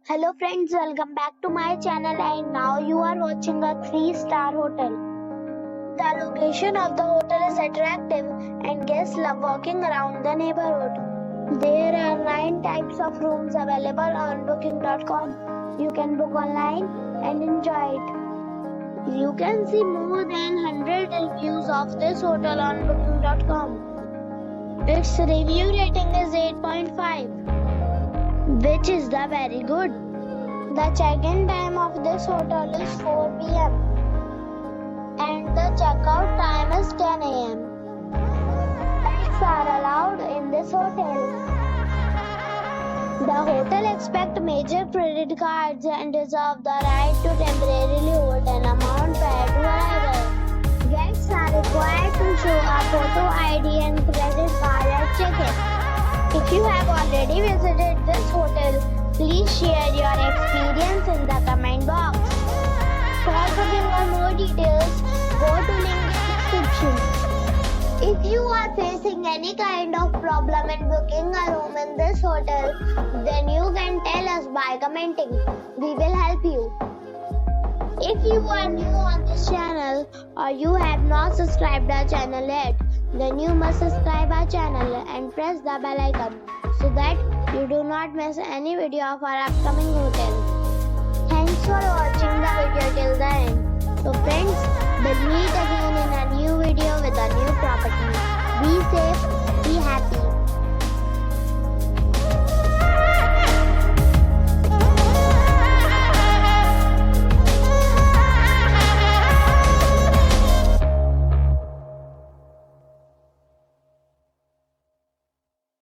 Hello friends, welcome back to my channel and now you are watching a 3-star hotel. The location of the hotel is attractive and guests love walking around the neighborhood. There are 9 types of rooms available on booking.com. You can book online and enjoy it. You can see more than 100 reviews of this hotel on booking.com. Its review rating is 8.5. which is the very good. The check-in time of this hotel is 4 p.m. and the check-out time is 10 a.m. Pets are allowed in this hotel. The hotel accepts major credit cards and reserves the right to temporarily hold an amount prior to arrival. Guests are required to show a photo ID and credit card at check-in. If you have already visited this hotel, please share your experience in the comment box. For booking or more details, go to link in description. If you are facing any kind of problem in booking a room in this hotel, then you can tell us by commenting. We will help you. If you are new on this channel or you have not subscribed our channel yet, then you must subscribe our channel and press the bell icon so that you do not miss any video of our upcoming hotel. Thanks for watching the video till the end. So friends, we'll meet again in a new video with a new property. Be safe.